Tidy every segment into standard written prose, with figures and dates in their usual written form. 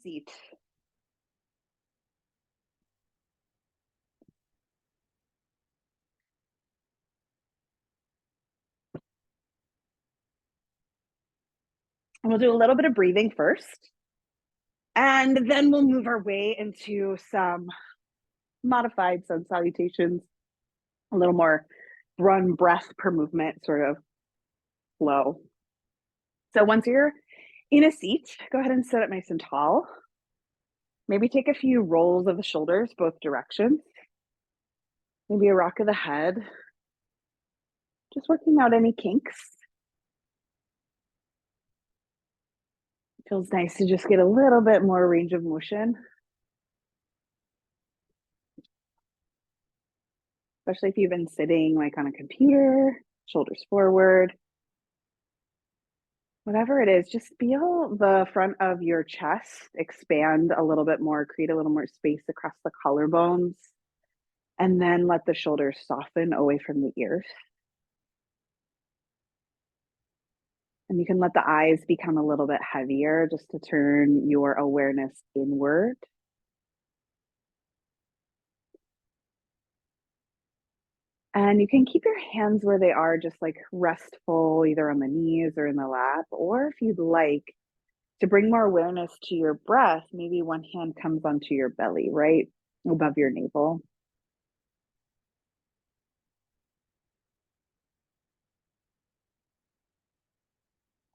Seat. And we'll do a little bit of breathing first. And then we'll move our way into some modified sun salutations, a little more run breath per movement sort of flow. So once you're in a seat, go ahead and sit up nice and tall. Maybe take a few rolls of the shoulders, both directions. Maybe a rock of the head. Just working out any kinks. Feels nice to just get a little bit more range of motion. Especially if you've been sitting like on a computer, shoulders forward. Whatever it is, just feel the front of your chest expand a little bit more, create a little more space across the collarbones, and then let the shoulders soften away from the ears. And you can let the eyes become a little bit heavier just to turn your awareness inward. And you can keep your hands where they are, just like restful, either on the knees or in the lap. Or if you'd like to bring more awareness to your breath, maybe one hand comes onto your belly, right above your navel.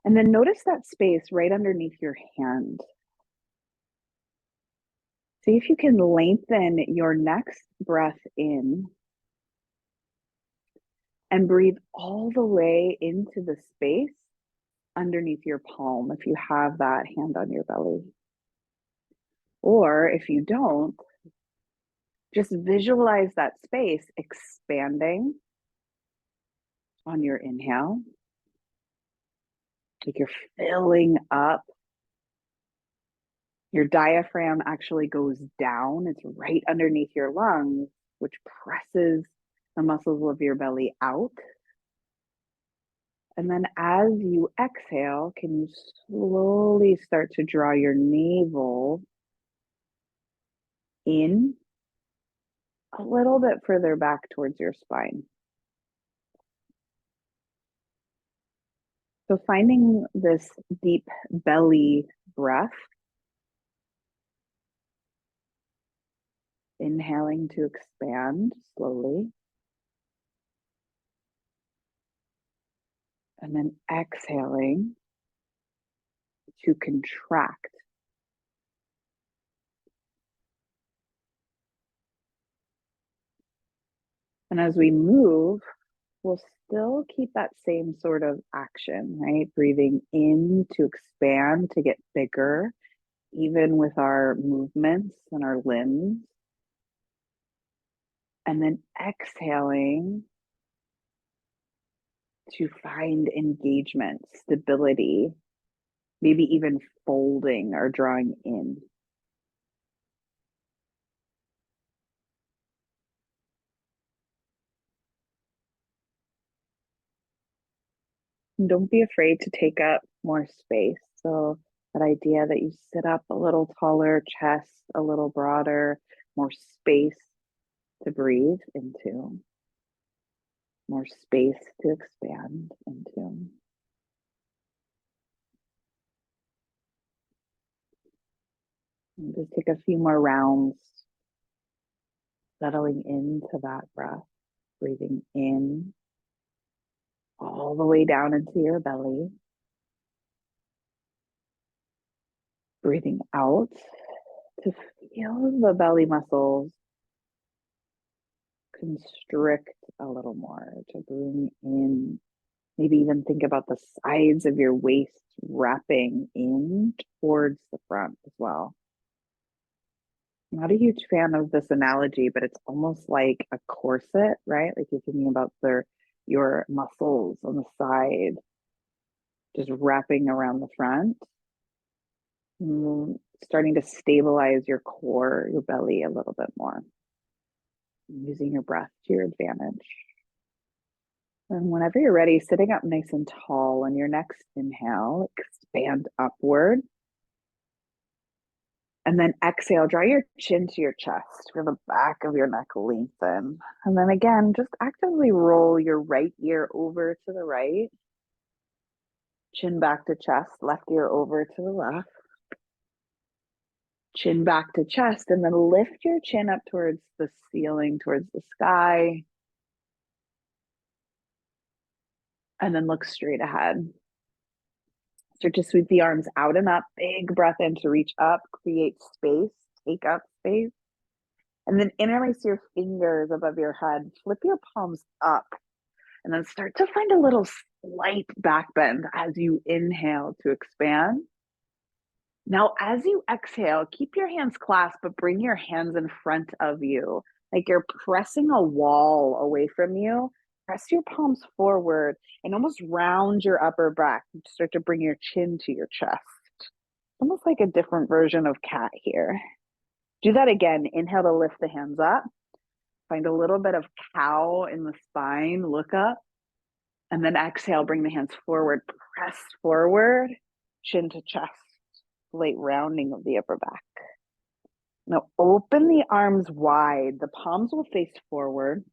And then notice that space right underneath your hand. See if you can lengthen your next breath in and breathe all the way into the space underneath your palm if you have that hand on your belly. Or if you don't, just visualize that space expanding on your inhale. Like you're filling up. Your diaphragm actually goes down. It's right underneath your lungs, which presses the muscles of your belly out. And then as you exhale, can you slowly start to draw your navel in a little bit further back towards your spine? So finding this deep belly breath, inhaling to expand slowly, and then exhaling to contract. And as we move, we'll still keep that same sort of action, right? Breathing in to expand, to get bigger, even with our movements and our limbs. And then exhaling to find engagement, stability, maybe even folding or drawing in. And don't be afraid to take up more space. So that idea that you sit up a little taller, chest a little broader, more space to breathe into, more space to expand into. And just take a few more rounds, settling into that breath, breathing in all the way down into your belly, breathing out to feel the belly muscles constrict a little more, to bring in, maybe even think about the sides of your waist wrapping in towards the front as well. I'm not a huge fan of this analogy, but it's almost like a corset, right? Like you're thinking about your muscles on the side, just wrapping around the front, starting to stabilize your core, your belly a little bit more, using your breath to your advantage. And whenever you're ready, sitting up nice and tall, on your next inhale, expand upward. And then exhale, draw your chin to your chest, feel the back of your neck lengthen. And then again, just actively roll your right ear over to the right, chin back to chest, left ear over to the left, chin back to chest, and then lift your chin up towards the ceiling, towards the sky, and then look straight ahead. Start to sweep the arms out and up, big breath in to reach up, create space, take up space. And then interlace your fingers above your head, flip your palms up, and then start to find a little slight back bend as you inhale to expand. Now, as you exhale, keep your hands clasped, but bring your hands in front of you, like you're pressing a wall away from you. Press your palms forward and almost round your upper back. Start to bring your chin to your chest. Almost like a different version of cat here. Do that again. Inhale to lift the hands up. Find a little bit of cow in the spine. Look up. And then exhale, bring the hands forward. Press forward, chin to chest. Light rounding of the upper back. Now open the arms wide. The palms will face forward.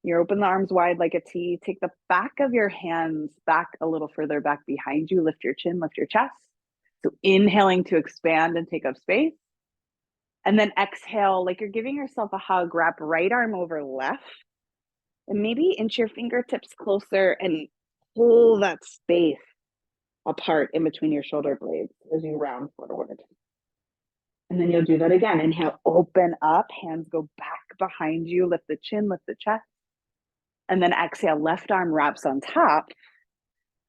You open the arms wide like a T. Take the back of your hands back a little further back behind you. Lift your chin, lift your chest. So inhaling to expand and take up space. And then exhale, like you're giving yourself a hug, wrap right arm over left. And maybe inch your fingertips closer and pull that space apart in between your shoulder blades as you round forward. And then you'll do that again. Inhale, open up, hands go back behind you, lift the chin, lift the chest. And then exhale, left arm wraps on top,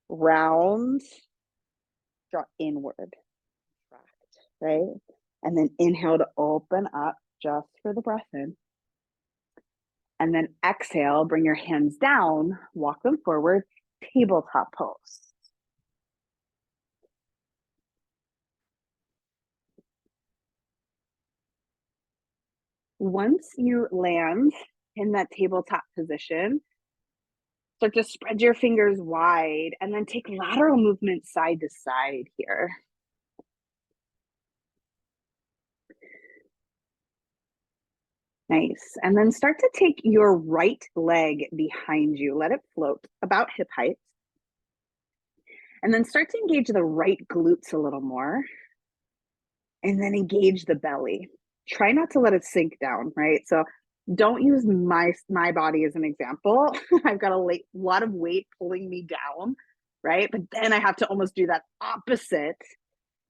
round, draw inward, right? And then inhale to open up just for the breath in. And then exhale, bring your hands down, walk them forward, tabletop pose. Once you land in that tabletop position, start to spread your fingers wide and then take lateral movement side to side here. Nice. And then start to take your right leg behind you. Let it float about hip height. And then start to engage the right glutes a little more. And then engage the belly. Try not to let it sink down, right? So don't use my body as an example. I've got a lot of weight pulling me down, right? But then I have to almost do that opposite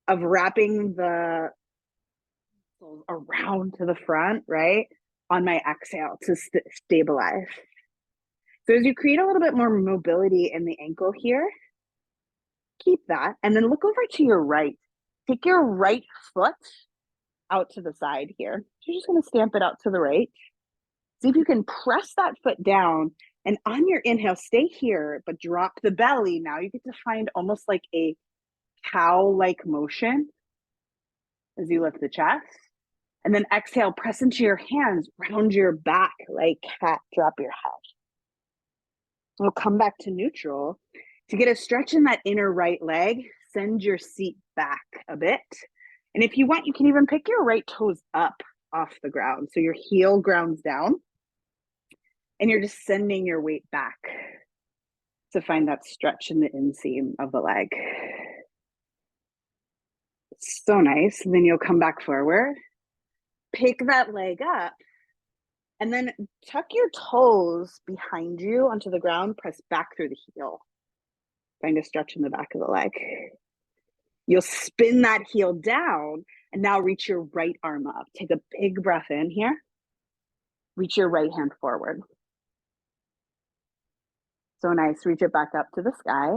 of wrapping the around to the front, right? On my exhale to stabilize. So as you create a little bit more mobility in the ankle here, keep that. And then look over to your right. Take your right foot out to the side here. So you're just going to stamp it out to the right. See if you can press that foot down. And on your inhale, stay here, but drop the belly. Now you get to find almost like a cow-like motion as you lift the chest. And then exhale, press into your hands, round your back like cat, drop your head. We'll come back to neutral. To get a stretch in that inner right leg, send your seat back a bit. And if you want, you can even pick your right toes up off the ground. So your heel grounds down and you're just sending your weight back to find that stretch in the inseam of the leg. So nice. And then you'll come back forward, pick that leg up, and then tuck your toes behind you onto the ground, press back through the heel. Find a stretch in the back of the leg. You'll spin that heel down and now reach your right arm up. Take a big breath in here. Reach your right hand forward. So nice. Reach it back up to the sky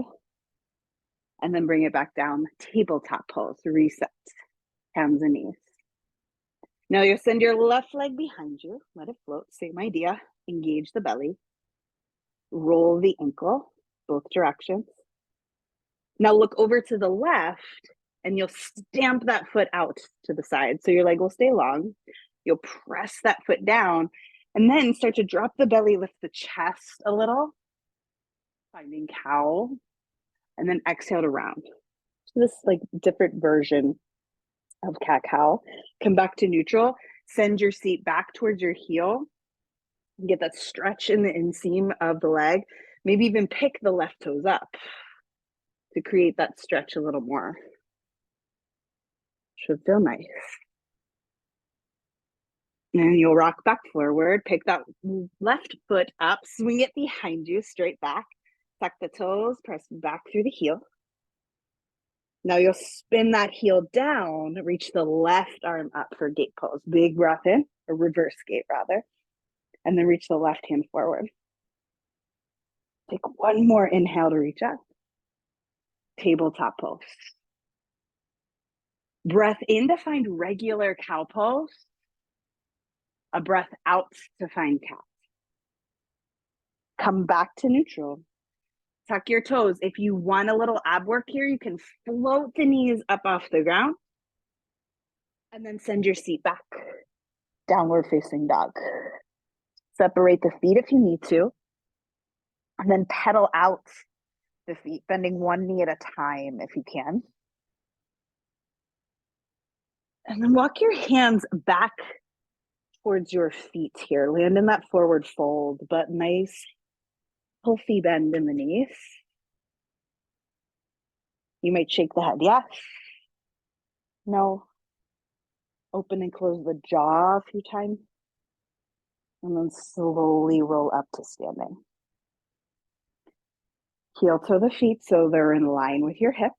and then bring it back down. Tabletop pose. Reset. Hands and knees. Now you'll send your left leg behind you. Let it float. Same idea. Engage the belly. Roll the ankle, both directions. Now look over to the left and you'll stamp that foot out to the side. So your leg will stay long. You'll press that foot down and then start to drop the belly, lift the chest a little, finding cow, and then exhale to round. So this like different version of cat-cow. Come back to neutral. Send your seat back towards your heel. Get that stretch in the inseam of the leg. Maybe even pick the left toes up to create that stretch a little more. Should feel nice. And you'll rock back forward. Pick that left foot up. Swing it behind you, straight back. Tuck the toes. Press back through the heel. Now you'll spin that heel down. Reach the left arm up for gate pose. Big breath in, or reverse gate rather. And then reach the left hand forward. Take one more inhale to reach up. Tabletop pose. Breath in to find regular cow pose. A breath out to find cat. Come back to neutral. Tuck your toes. If you want a little ab work here, you can float the knees up off the ground and then send your seat back. Downward facing dog. Separate the feet if you need to, and then pedal out the feet, bending one knee at a time if you can. And then walk your hands back towards your feet here. Land in that forward fold, but nice healthy bend in the knees. You might shake the head, yes, no. Open and close the jaw a few times. And then slowly roll up to standing. Heel toe the feet so they're in line with your hips.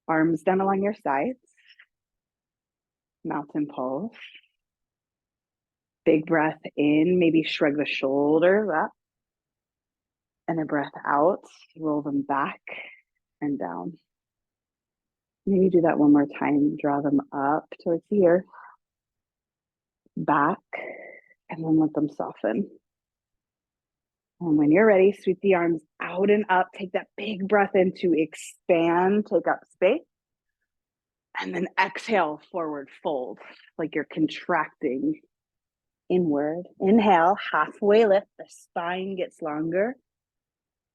Arms down along your sides. Mountain pose. Big breath in, maybe shrug the shoulders up. And a breath out, roll them back and down. Maybe do that one more time. Draw them up towards the earth. Back, and then let them soften. And when you're ready, sweep the arms out and up. Take that big breath in to expand, take up space. And then exhale, forward fold, like you're contracting inward. Inhale, halfway lift, the spine gets longer.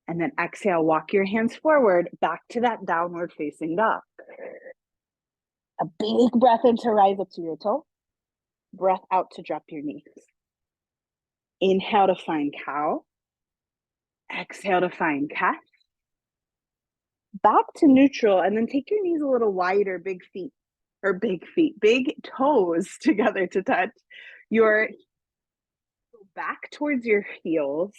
And then exhale, walk your hands forward, back to that downward facing dog. A big breath in to rise up to your toe. Breath out to drop your knees. Inhale to find cow. Exhale to find cat. Back to neutral, and then take your knees a little wider, big toes together to touch. Your back towards your heels.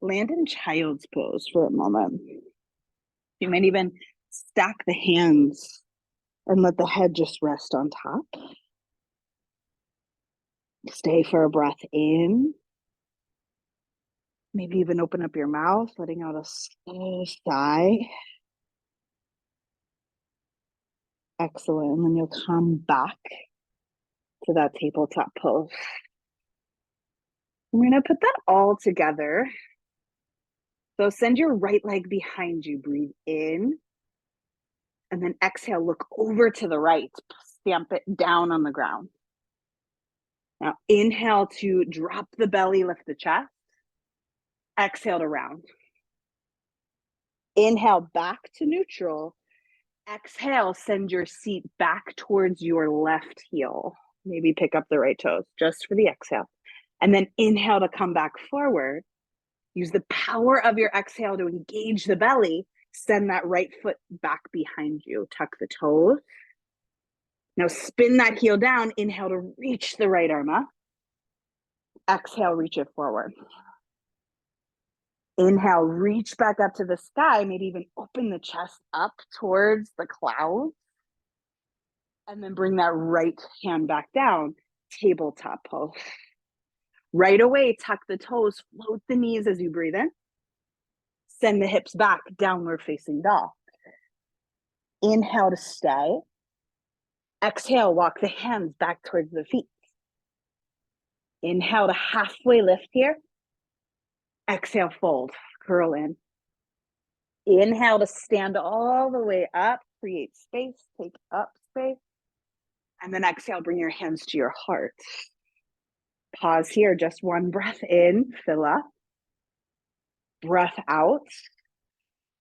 Land in child's pose for a moment. You might even stack the hands and let the head just rest on top. Stay for a breath in. Maybe even open up your mouth, letting out a slow sigh. Excellent. And then you'll come back to that tabletop pose. I'm going to put that all together. So send your right leg behind you. Breathe in. And then exhale, look over to the right. Stamp it down on the ground. Now inhale to drop the belly, lift the chest. Exhale to round. Inhale back to neutral. Exhale, send your seat back towards your left heel. Maybe pick up the right toes just for the exhale. And then inhale to come back forward. Use the power of your exhale to engage the belly. Send that right foot back behind you. Tuck the toes. Now spin that heel down. Inhale to reach the right arm up. Exhale, reach it forward. Inhale, reach back up to the sky. Maybe even open the chest up towards the clouds. And then bring that right hand back down. Tabletop pose. Right away, tuck the toes. Float the knees as you breathe in. Send the hips back, downward facing dog. Inhale to stay. Exhale, walk the hands back towards the feet. Inhale to halfway lift here. Exhale, fold, curl in. Inhale to stand all the way up, create space, take up space. And then exhale, bring your hands to your heart. Pause here, just one breath in, fill up. Breath out.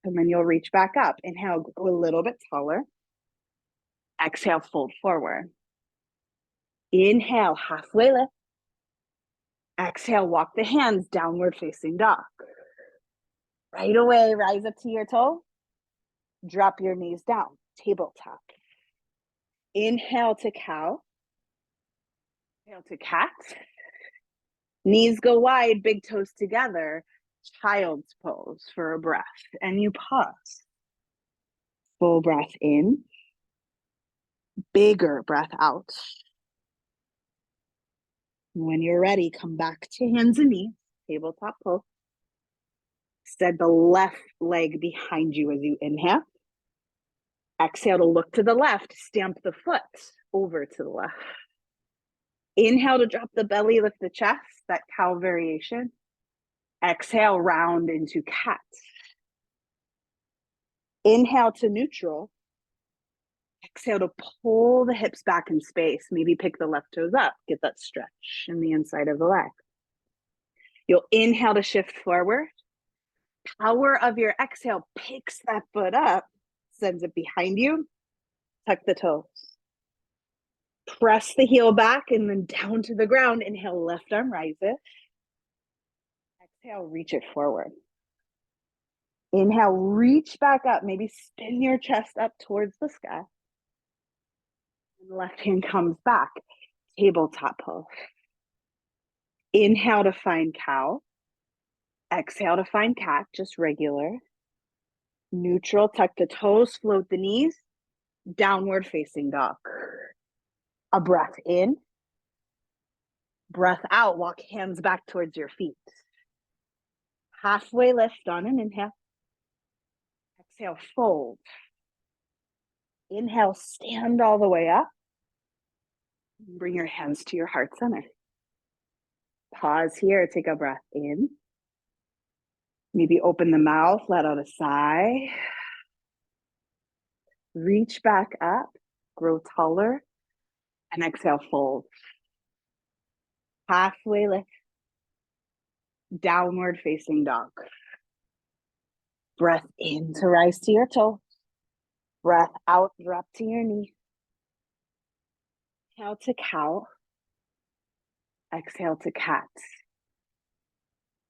And then you'll reach back up. Inhale, go a little bit taller. Exhale, fold forward. Inhale, halfway lift. Exhale, walk the hands downward facing dog. Right away, rise up to your toe. Drop your knees down, tabletop. Inhale to cow. Inhale to cat. Knees go wide, big toes together. Child's pose for a breath. And you pause. Full breath in. Bigger breath out. When you're ready, come back to hands and knees, tabletop pose. Extend the left leg behind you as you inhale. Exhale to look to the left, stamp the foot over to the left. Inhale to drop the belly, lift the chest, that cow variation. Exhale, round into cat. Inhale to neutral. Exhale to pull the hips back in space. Maybe pick the left toes up, get that stretch in the inside of the leg. You'll inhale to shift forward. Power of your exhale picks that foot up, sends it behind you. Tuck the toes. Press the heel back and then down to the ground. Inhale, left arm rises. Exhale, reach it forward. Inhale, reach back up. Maybe spin your chest up towards the sky. And the left hand comes back. Tabletop pose. Inhale to find cow. Exhale to find cat, just regular. Neutral, tuck the toes, float the knees. Downward facing dog. A breath in. Breath out, walk hands back towards your feet. Halfway lift on an inhale. Exhale, fold. Inhale, stand all the way up. Bring your hands to your heart center. Pause here, take a breath in. Maybe open the mouth, let out a sigh. Reach back up, grow taller, and exhale, fold. Halfway lift. Downward facing dog. Breath in to rise to your toe. Breath out, drop to your knee. Inhale to cow. Exhale to cat.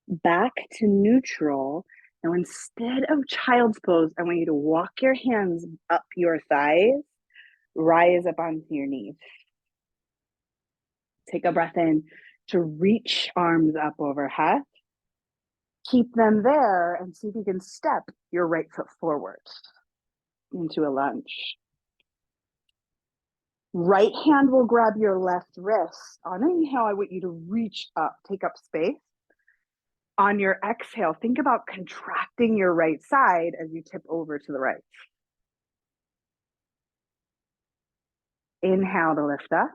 Back to neutral. Now, instead of child's pose, I want you to walk your hands up your thighs, rise up onto your knees. Take a breath in to reach arms up overhead. Keep them there and see if you can step your right foot forward into a lunge. Right hand will grab your left wrist. On inhale, I want you to reach up, take up space. On your exhale, think about contracting your right side as you tip over to the right. Inhale to lift up.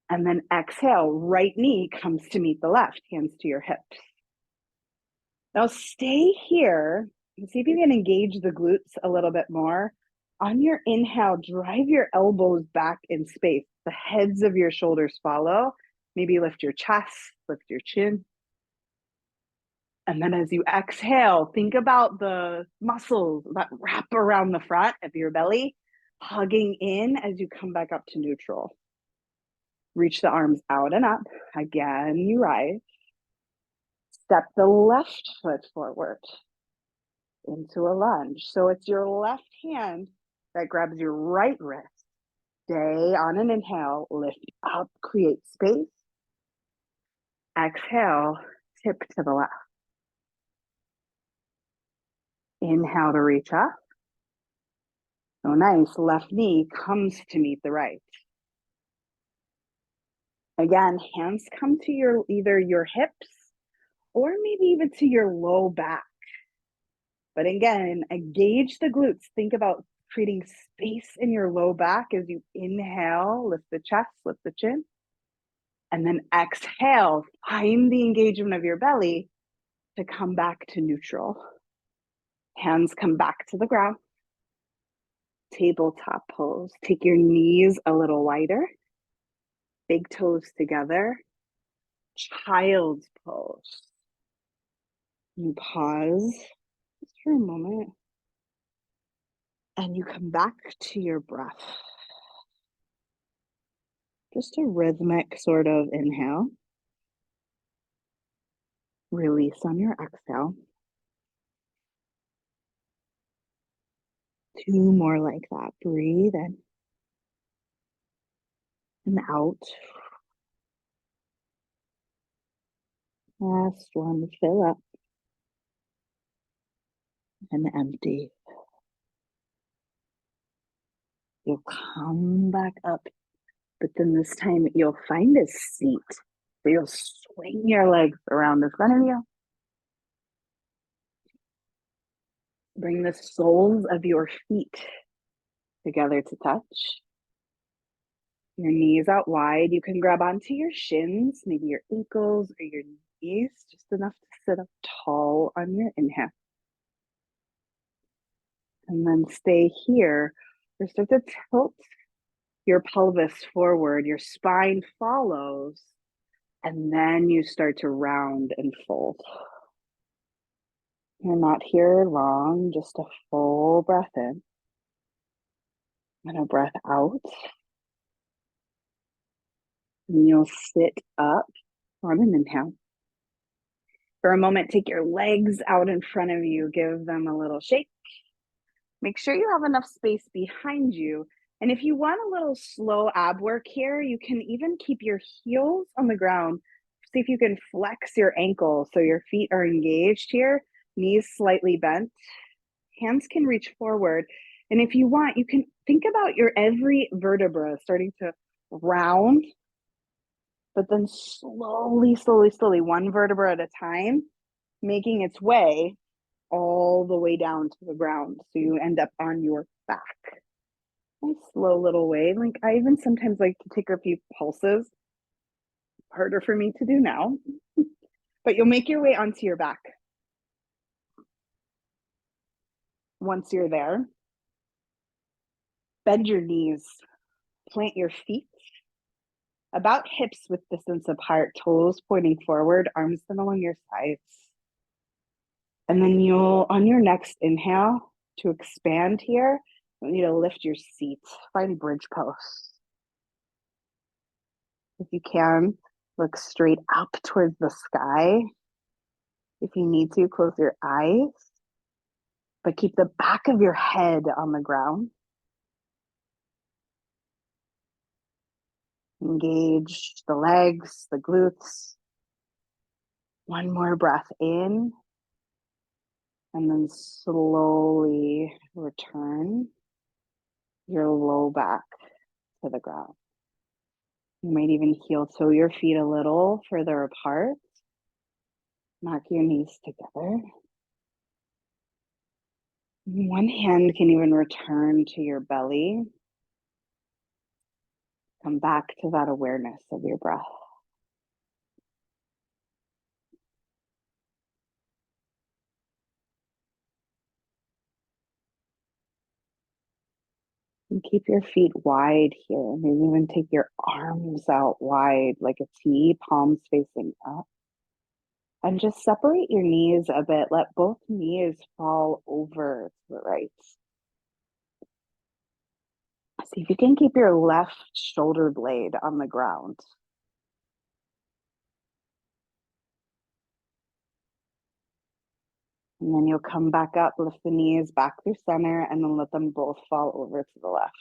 And then exhale, right knee comes to meet the left, hands to your hips. Now stay here and see if you can engage the glutes a little bit more. On your inhale, drive your elbows back in space. The heads of your shoulders follow. Maybe lift your chest, lift your chin. And then as you exhale, think about the muscles that wrap around the front of your belly, hugging in as you come back up to neutral. Reach the arms out and up. Again, you rise. Step the left foot forward into a lunge. So it's your left hand that grabs your right wrist. Stay on an inhale, lift up, create space. Exhale, tip to the left. Inhale to reach up. So nice, left knee comes to meet the right. Again, hands come to either your hips or maybe even to your low back. But again, engage the glutes. Think about creating space in your low back as you inhale, lift the chest, lift the chin. And then exhale, find the engagement of your belly to come back to neutral. Hands come back to the ground. Tabletop pose. Take your knees a little wider. Big toes together. Child's pose. You pause just for a moment. And you come back to your breath. Just a rhythmic sort of inhale. Release on your exhale. 2 more like that. Breathe in and out. Last one, fill up and empty. You'll come back up, but then this time you'll find a seat. So you'll swing your legs around the front of you. Bring the soles of your feet together to touch. Your knees out wide. You can grab onto your shins, maybe your ankles or your knees, just enough to sit up tall on your inhale. And then stay here. Or start to tilt your pelvis forward. Your spine follows. And then you start to round and fold. You're not here long, just a full breath in and a breath out. And you'll sit up on an inhale. For a moment, take your legs out in front of you, give them a little shake. Make sure you have enough space behind you. And if you want a little slow ab work here, you can even keep your heels on the ground. See if you can flex your ankles so your feet are engaged here, knees slightly bent. Hands can reach forward. And if you want, you can think about your every vertebra starting to round, but then slowly, one vertebra at a time, making its way all the way down to the ground. So you end up on your back. Nice slow little way. Like I even sometimes like to take a few pulses. Harder for me to do now, but you'll make your way onto your back. Once you're there, bend your knees, plant your feet about hips width distance apart, toes pointing forward, arms then along your sides. And then you'll, on your next inhale, to expand here, you need to lift your seat, find bridge pose. If you can, look straight up towards the sky. If you need to, close your eyes, but keep the back of your head on the ground. Engage the legs, the glutes. One more breath in, and then slowly return your low back to the ground. You might even heel toe your feet a little further apart. Knock your knees together. One hand can even return to your belly. Come back to that awareness of your breath. And keep your feet wide here. Maybe even take your arms out wide like a T, palms facing up. And just separate your knees a bit. Let both knees fall over to the right. See if you can keep your left shoulder blade on the ground. And then you'll come back up, lift the knees back through center, and then let them both fall over to the left.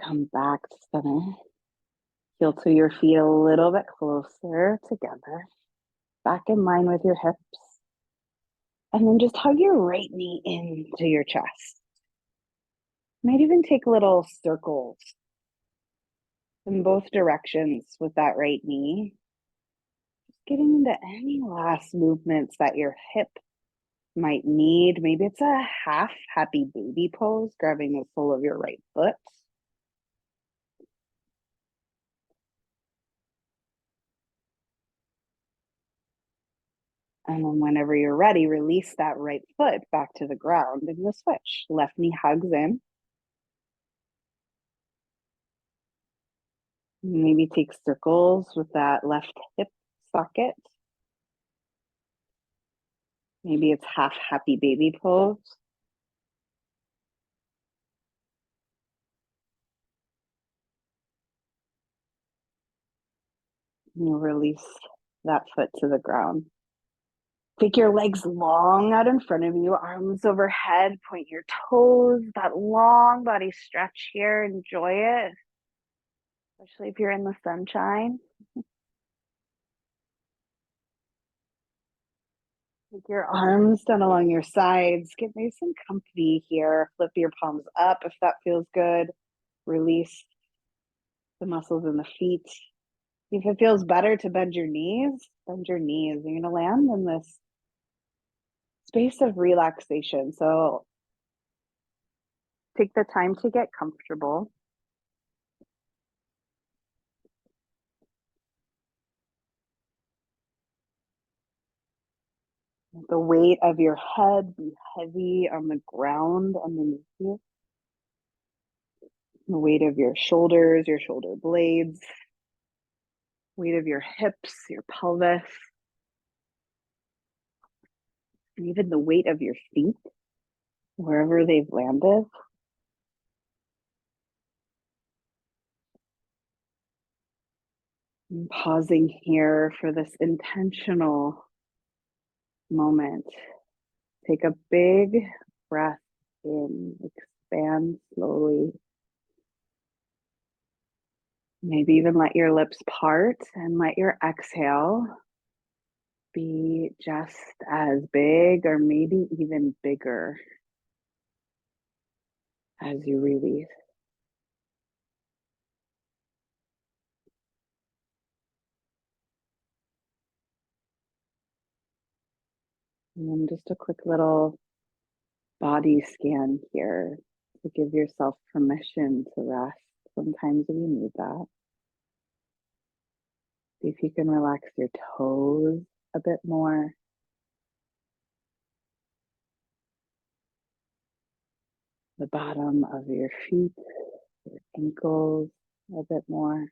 Come back to center. Heel to your feet a little bit closer together. Back in line with your hips. And then just hug your right knee into your chest. Might even take little circles in both directions with that right knee. Just getting into any last movements that your hip might need. Maybe it's a half happy baby pose, grabbing the sole of your right foot. And then whenever you're ready, release that right foot back to the ground and you'll switch. Left knee hugs in. Maybe take circles with that left hip socket. Maybe it's half happy baby pose. And release that foot to the ground. Take your legs long out in front of you, arms overhead, point your toes, that long body stretch here. Enjoy it, especially if you're in the sunshine. Take your arms down along your sides. Get nice and comfy here. Flip your palms up if that feels good. Release the muscles in the feet. If it feels better to bend your knees, bend your knees. You're going to land in this space of relaxation. So take the time to get comfortable. The weight of your head be heavy on the ground underneath you. The weight of your shoulders, your shoulder blades, weight of your hips, your pelvis, and even the weight of your feet, wherever they've landed. And pausing here for this intentional moment. Take a big breath in, expand slowly. Maybe even let your lips part and let your exhale be just as big or maybe even bigger as you release. And then just a quick little body scan here to give yourself permission to rest. Sometimes we need that. See if you can relax your toes a bit more. The bottom of your feet, your ankles a bit more.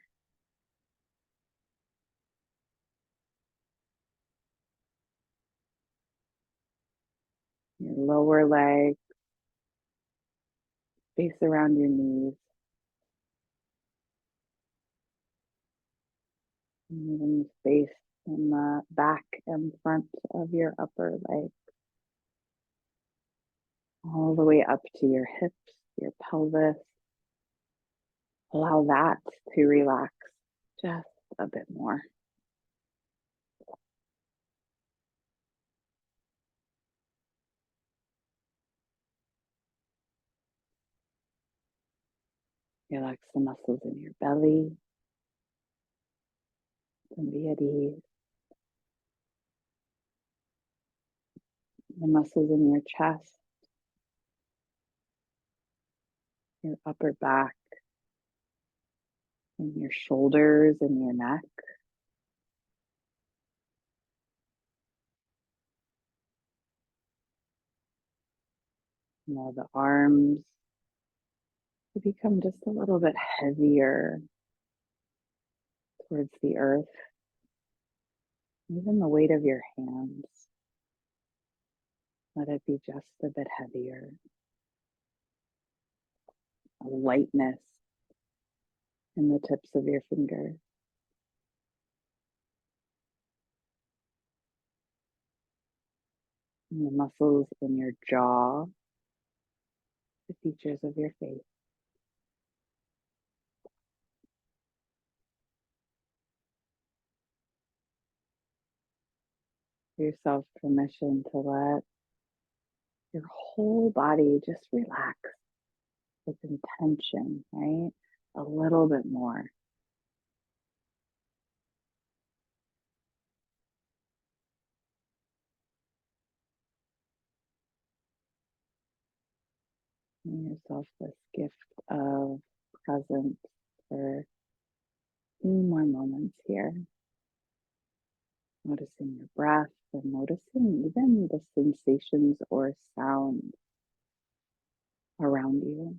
Your lower leg, space around your knees. And even space in the back and front of your upper leg. All the way up to your hips, your pelvis. Allow that to relax just a bit more. Relax the muscles in your belly. And be at ease. The muscles in your chest, your upper back, and your shoulders and your neck. Allow the arms to become just a little bit heavier towards the earth. Even the weight of your hands, let it be just a bit heavier. A lightness in the tips of your fingers. And the muscles in your jaw, the features of your face. Give yourself permission to let your whole body just relax with intention, right? A little bit more. Give yourself this gift of presence for a few more moments here. Noticing your breath and noticing even the sensations or sounds around you.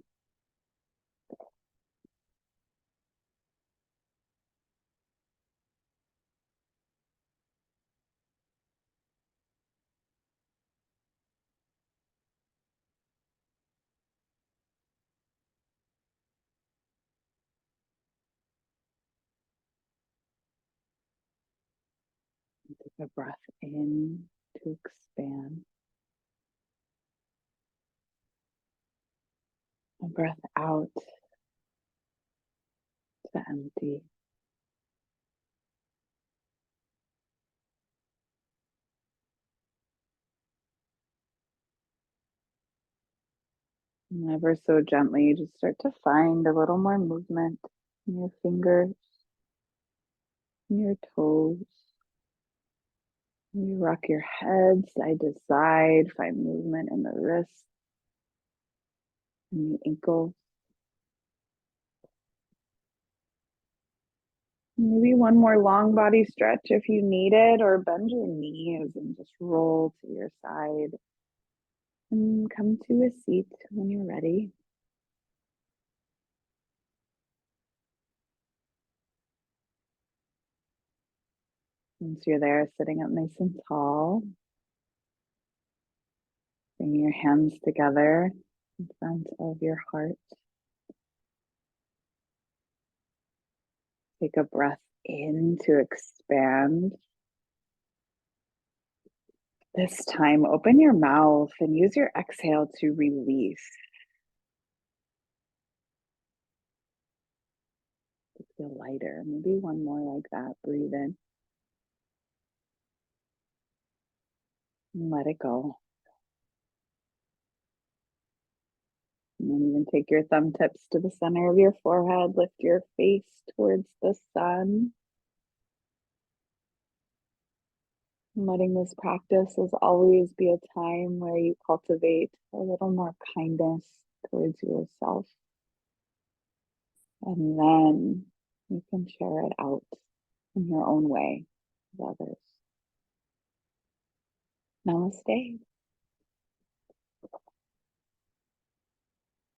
Take a breath in to expand, a breath out to empty. And ever so gently, just start to find a little more movement in your fingers, in your toes. You rock your head side to side, find movement in the wrists and the ankles. Maybe one more long body stretch if you need it, or bend your knees and just roll to your side and come to a seat when you're ready. Once you're there, sitting up nice and tall, bring your hands together in front of your heart. Take a breath in to expand. This time, open your mouth and use your exhale to release. Just feel lighter. Maybe one more like that. Breathe in and let it go. And then even take your thumb tips to the center of your forehead. Lift your face towards the sun. Letting this practice as always be a time where you cultivate a little more kindness towards yourself. And then you can share it out in your own way with others. Namaste.